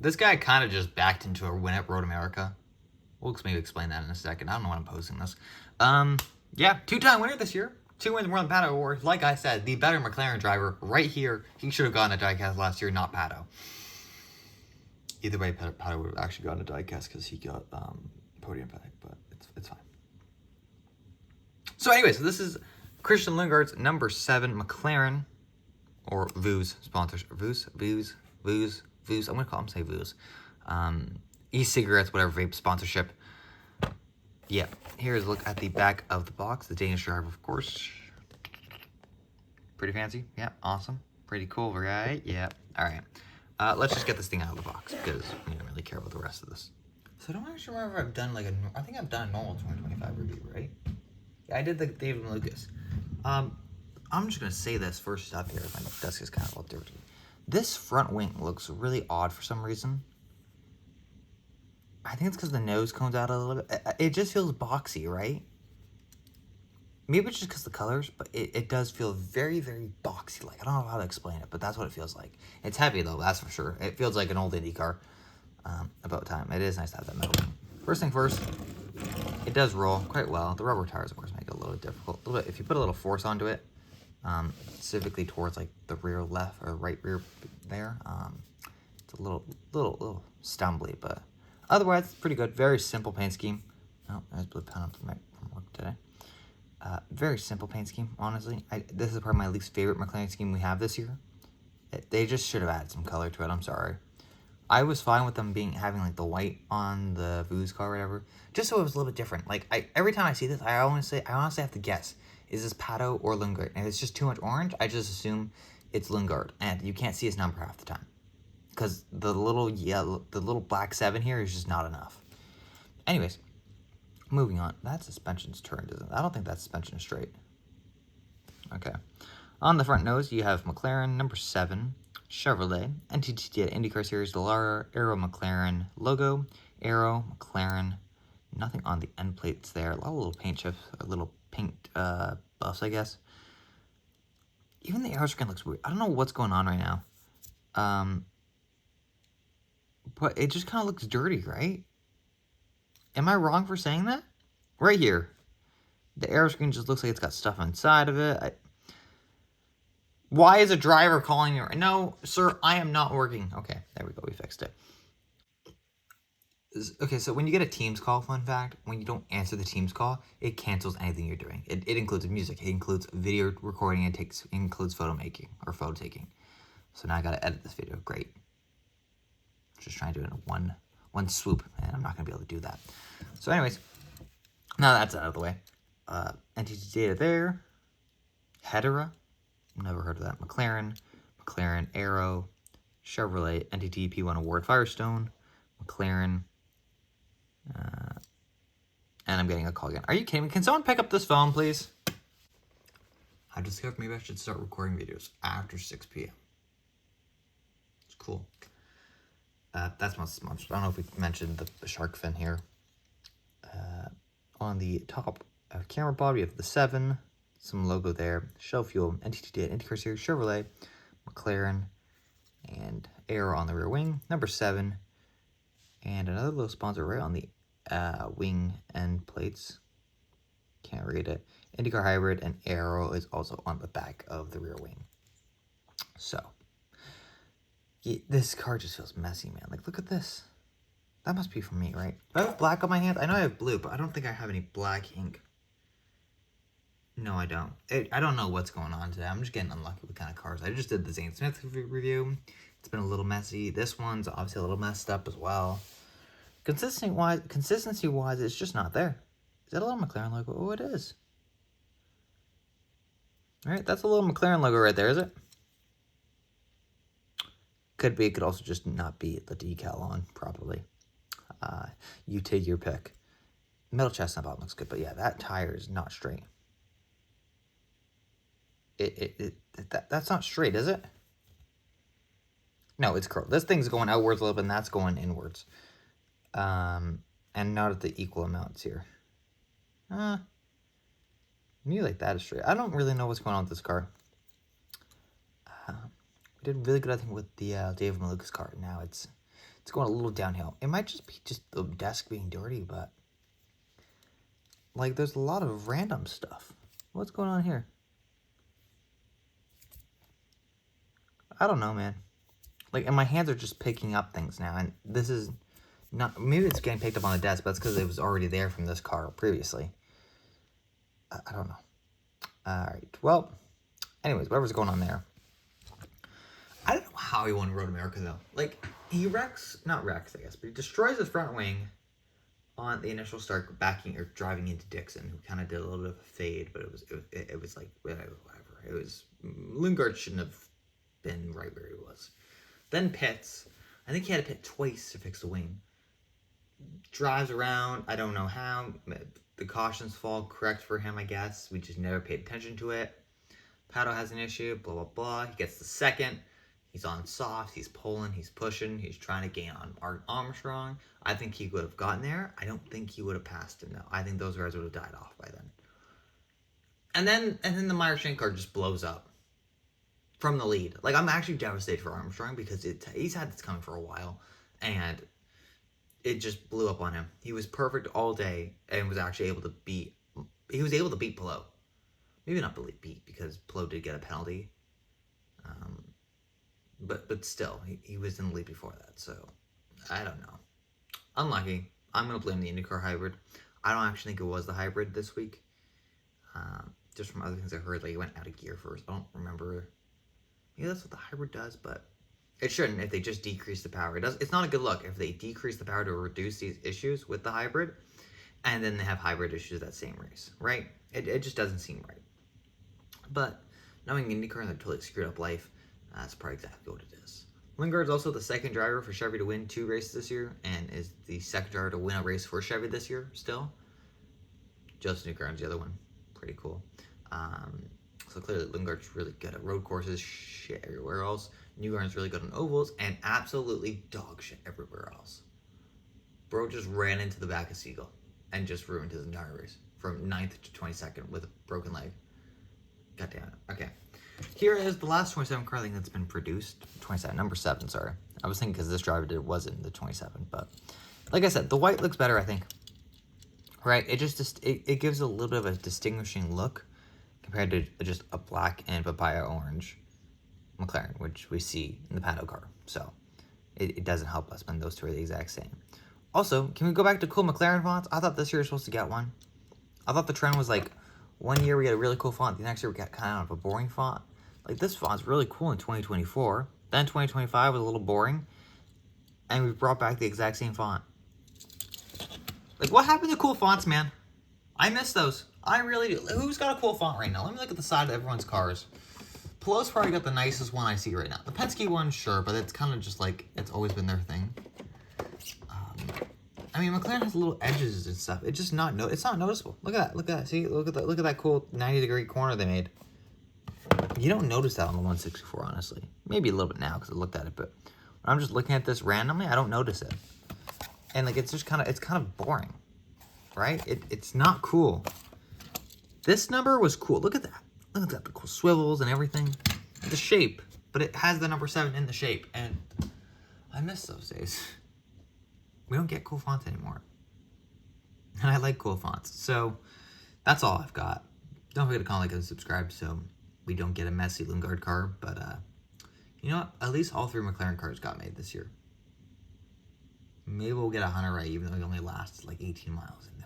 This guy kind of just backed into a win at Road America. We'll maybe explain that in a second. I don't know why I'm posting this. Yeah, 2-time winner this year. 2 wins more than Pato Award. Like I said, the better McLaren driver right here. He should have gotten a diecast last year, not Pato. Either way, Pato would have actually gotten a diecast because he got podium back, but it's fine. So anyways, this is Christian Lundgaard's number 7 McLaren, or Vooz sponsorship. Vooz. I'm gonna call him, say Vooz. E-cigarettes, whatever, vape sponsorship. Yeah, here's a look at the back of the box. The Danish driver, of course. Pretty fancy. Yeah, awesome. Pretty cool, right? Yeah. All right. Let's just get this thing out of the box because we don't really care about the rest of this. So I don't actually remember if I've done like I think I've done a normal 2025 review, right? Yeah, I did the David and Lucas. I'm just gonna say this first up here. My desk is kind of a little dirty. This front wing looks really odd for some reason. I think it's because the nose comes out a little bit. It just feels boxy, right? Maybe it's just because the colors, but it does feel very, very boxy. Like, I don't know how to explain it, but that's what it feels like. It's heavy, though, that's for sure. It feels like an old Indycar. About time. It is nice to have that metal. First thing first, it does roll quite well. The rubber tires, of course, make it a little bit difficult. A little bit, if you put a little force onto it, specifically towards, like, the rear left or right rear there, it's a little stumbly, but otherwise, it's pretty good. Very simple paint scheme. Oh, there's blue pen from work today. Very simple paint scheme, honestly. This is probably my least favorite McLaren scheme we have this year. They just should have added some color to it. I'm sorry. I was fine with them having like the white on the Vooz car or whatever, just so it was a little bit different. Like every time I see this, I honestly have to guess: is this Pato or Lundgaard? And if it's just too much orange, I just assume it's Lundgaard, and you can't see his number half the time because the little black 7 here is just not enough. Anyways. Moving on. That suspension's turned, isn't it? I don't think that suspension is straight. Okay. On the front nose, you have McLaren, number 7, Chevrolet, NTT IndyCar Series, Dallara, Aero McLaren logo, Aero McLaren. Nothing on the end plates there. A lot of little paint chips, a little paint buffs, I guess. Even the aero screen looks weird. I don't know what's going on right now. But it just kind of looks dirty, right? Am I wrong for saying that? Right here. The aero screen just looks like it's got stuff inside of it. Why is a driver calling me? No, sir, I am not working. Okay, there we go. We fixed it. Okay, so when you get a Teams call, fun fact, when you don't answer the Teams call, it cancels anything you're doing. It includes music. It includes video recording. It includes photo making or photo taking. So now I got to edit this video. Great. Just trying to do it in one swoop, and I'm not going to be able to do that. So anyways, now that's out of the way. Entity data there. Hedera. Never heard of that. McLaren, Aero, Chevrolet, NTT P1 Award, Firestone, McLaren, and I'm getting a call again. Are you kidding me? Can someone pick up this phone, please? I discovered maybe I should start recording videos after 6 p.m. It's cool. That's most sponsored. I don't know if we mentioned the shark fin here. On the top camera body of the 7, some logo there. Shell Fuel, NTT IndyCar Series, Chevrolet, McLaren, and Aero on the rear wing. Number 7, and another little sponsor right on the wing end plates. Can't read it. IndyCar Hybrid and Aero is also on the back of the rear wing. So. Yeah, this car just feels messy, man. Like, look at this. That must be for me, right? Do I have black on my hands? I know I have blue, but I don't think I have any black ink. No, I don't. I don't know what's going on today. I'm just getting unlucky with kind of cars. I just did the Zane Smith review. It's been a little messy. This one's obviously a little messed up as well. Consistency-wise, it's just not there. Is that a little McLaren logo? Oh, it is. All right, that's a little McLaren logo right there, is it? Could be. It could also just not be the decal on properly. You take your pick. Metal chestnut bottom looks good, but yeah, that tire is not straight. That's not straight, is it? No, it's curled. This thing's going outwards a little bit, and that's going inwards. And not at the equal amounts here. Maybe like that is straight. I don't really know what's going on with this car. We did really good, I think, with the David and Lucas car. Now it's It's going a little downhill. It might just be just the desk being dirty, but like there's a lot of random stuff. What's going on here? I don't know, man. Like, and my hands are just picking up things now, and this is not, maybe it's getting picked up on the desk, but it's because it was already there from this car previously. I don't know. Alright, well, anyways, whatever's going on there. I don't know how he won Road America, though. Like, he not wrecks, I guess, but he destroys his front wing on the initial start, backing or driving into Dixon, who kind of did a little bit of a fade, but it was like, whatever. It was, Lundgaard shouldn't have been right where he was. Then pits. I think he had to pit twice to fix the wing. Drives around, I don't know how. The cautions fall correct for him, I guess. We just never paid attention to it. Pato has an issue, blah, blah, blah. He gets the second. He's on soft. He's pulling. He's pushing. He's trying to gain on Armstrong. I think he would have gotten there. I don't think he would have passed him, though. I think those guys would have died off by then. And then the Meyer-Shank car just blows up from the lead. Like, I'm actually devastated for Armstrong because he's had this coming for a while. And it just blew up on him. He was perfect all day and was actually able to beat... He was able to beat Pelot. Maybe not beat because Pelot did get a penalty. But still, he was in the lead before that. So, I don't know. Unlucky. I'm going to blame the Indycar hybrid. I don't actually think it was the hybrid this week. Just from other things I heard, like it went out of gear first. I don't remember. Yeah, that's what the hybrid does, but it shouldn't if they just decrease the power. It's not a good look if they decrease the power to reduce these issues with the hybrid, and then they have hybrid issues that same race, right? It just doesn't seem right. But knowing IndyCar, that totally screwed up life. That's probably exactly what it is. Lundgaard's also the second driver for Chevy to win 2 races this year, and is the second driver to win a race for Chevy this year still. Joseph Newgarden's the other one. Pretty cool. So clearly Lundgaard's really good at road courses, shit everywhere else. Newgarden's really good on ovals, and absolutely dog shit everywhere else. Bro just ran into the back of Siegel and just ruined his entire race from 9th to 22nd with a broken leg. God damn it. Okay. Here is the last 27 car thing that's been produced. 27, number 7, sorry. I was thinking because this driver wasn't the 27, but like I said, the white looks better, I think. Right? It gives a little bit of a distinguishing look compared to just a black and papaya orange McLaren, which we see in the Pato car. So it doesn't help us when those two are the exact same. Also, can we go back to cool McLaren fonts? I thought this year we were supposed to get one. I thought the trend was like, one year we got a really cool font, the next year we got kind of a boring font. Like, this font's really cool in 2024. Then 2025 was a little boring. And we brought back the exact same font. Like, what happened to cool fonts, man? I miss those. I really do. Who's got a cool font right now? Let me look at the side of everyone's cars. Pelot's probably got the nicest one I see right now. The Penske one, sure, but it's kind of just like, it's always been their thing. I mean, McLaren has little edges and stuff. It's just not it's not noticeable. Look at that. Look at that. See, look at that cool 90-degree corner they made. You don't notice that on the 164, honestly. Maybe a little bit now because I looked at it, but when I'm just looking at this randomly, I don't notice it. And like it's kind of boring, right? It's not cool. This number was cool. Look at that. Look at that. The cool swivels and everything. The shape, but it has the number 7 in the shape, and I miss those days. We don't get cool fonts anymore. And I like cool fonts. So that's all I've got. Don't forget to comment, like, and subscribe so we don't get a messy Lundgaard car. But you know what? At least all 3 McLaren cars got made this year. Maybe we'll get a Hunter right, even though he only lasts like 18 miles in there.